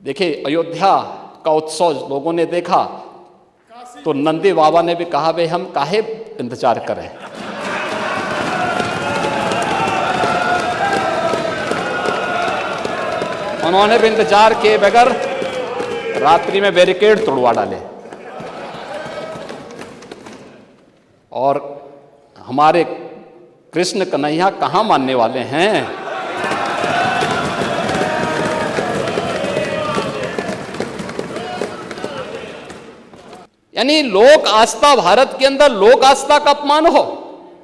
देखिए, अयोध्या का उत्सव लोगों ने देखा तो नंदी बाबा ने भी कहा, भाई हम काहे इंतजार करें। उन्होंने भी इंतजार किए बगैर रात्रि में बैरिकेड तोड़वा डाले। और हमारे कृष्ण कन्हैया कहाँ मानने वाले हैं। यानी लोक आस्था, भारत के अंदर लोक आस्था का अपमान हो,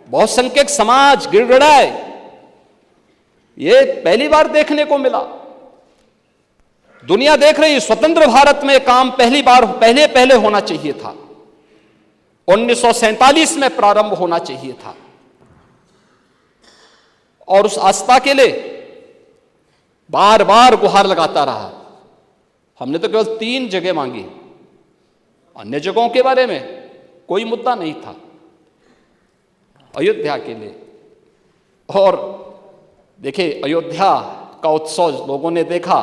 बहुसंख्यक समाज गिड़गिड़ाए, ये पहली बार देखने को मिला। दुनिया देख रही, स्वतंत्र भारत में काम पहली बार पहले होना चाहिए था। 1947 में प्रारंभ होना चाहिए था। और उस आस्था के लिए बार बार गुहार लगाता रहा। हमने तो केवल 3 जगह मांगी, अन्य जगहों के बारे में कोई मुद्दा नहीं था। अयोध्या के लिए। और देखिए, अयोध्या का उत्सव लोगों ने देखा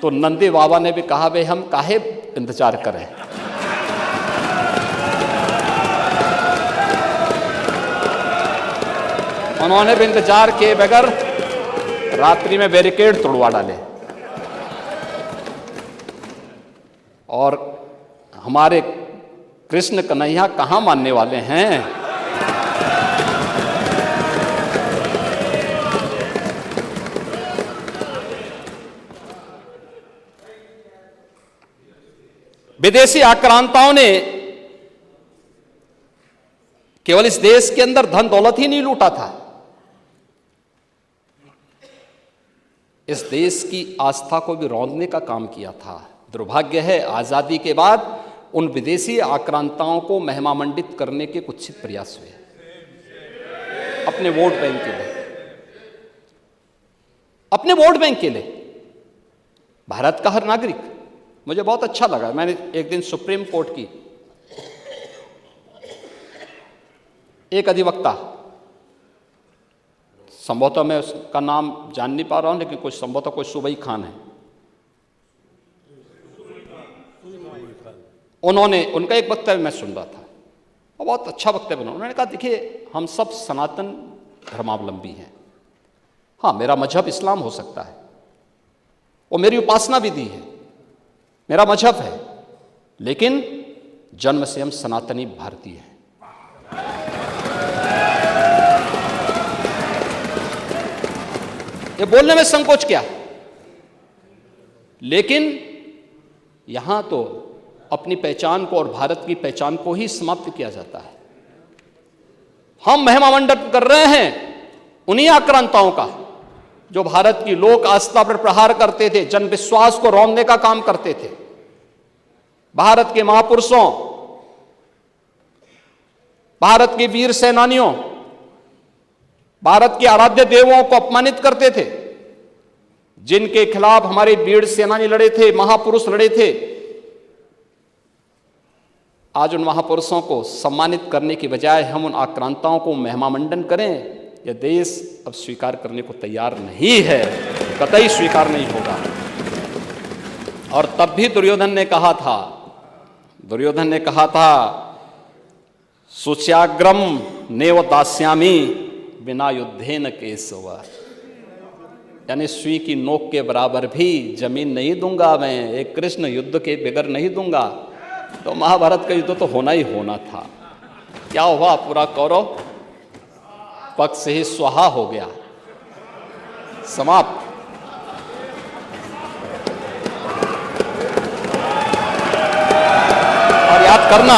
तो नंदी बाबा ने भी कहा, भाई हम काहे इंतजार करें। उन्होंने भी इंतजार किए बगैर रात्रि में बैरिकेड तोड़वा डाले। और हमारे कृष्ण कन्हैया कहाँ मानने वाले हैं। विदेशी आक्रांताओं ने केवल इस देश के अंदर धन दौलत ही नहीं लूटा था, इस देश की आस्था को भी रौंदने का काम किया था। दुर्भाग्य है, आजादी के बाद उन विदेशी आक्रांताओं को महिमामंडित करने के कुछ प्रयास हुए अपने वोट बैंक के लिए। अपने वोट बैंक के लिए भारत का हर नागरिक, मुझे बहुत अच्छा लगा। मैंने एक दिन सुप्रीम कोर्ट की एक अधिवक्ता, संभवतः मैं उसका नाम जान नहीं पा रहा हूं, लेकिन कुछ संभवतः कोई सुबई खान है, उन्होंने उनका एक वक्तव्य मैं सुन रहा था और बहुत अच्छा वक्तव्य बना। उन्होंने कहा, देखिए हम सब सनातन धर्मावलंबी हैं। हाँ, मेरा मजहब इस्लाम हो सकता है, वो मेरी उपासना विधि है, मेरा मजहब है, लेकिन जन्म से हम सनातनी भारतीय हैं। ये बोलने में संकोच क्या, लेकिन यहां तो अपनी पहचान को और भारत की पहचान को ही समाप्त किया जाता है। हम महिमामंडन कर रहे हैं उन्हीं आक्रांताओं का जो भारत की लोक आस्था पर प्रहार करते थे, जन विश्वास को रौंदने का काम करते थे। भारत के महापुरुषों, भारत के वीर सेनानियों, भारत के आराध्य देवों को अपमानित करते थे, जिनके खिलाफ हमारे वीर सेनानी लड़े थे, महापुरुष लड़े थे। आज उन महापुरुषों को सम्मानित करने की बजाय हम उन आक्रांताओं को महिमामंडन करें, यह देश अब स्वीकार करने को तैयार नहीं है, कतई स्वीकार नहीं होगा। और तब भी दुर्योधन ने कहा था, सुच्याग्रम नेव दास्यामि बिना युद्धेन केशव, यानी सुई की नोक के बराबर भी जमीन नहीं दूंगा मैं, एक कृष्ण युद्ध के बगैर नहीं दूंगा। तो महाभारत का युद्ध तो होना ही होना था। क्या हुआ, पूरा कौरव पक्ष से ही स्वाहा हो गया, समाप्त। और याद करना,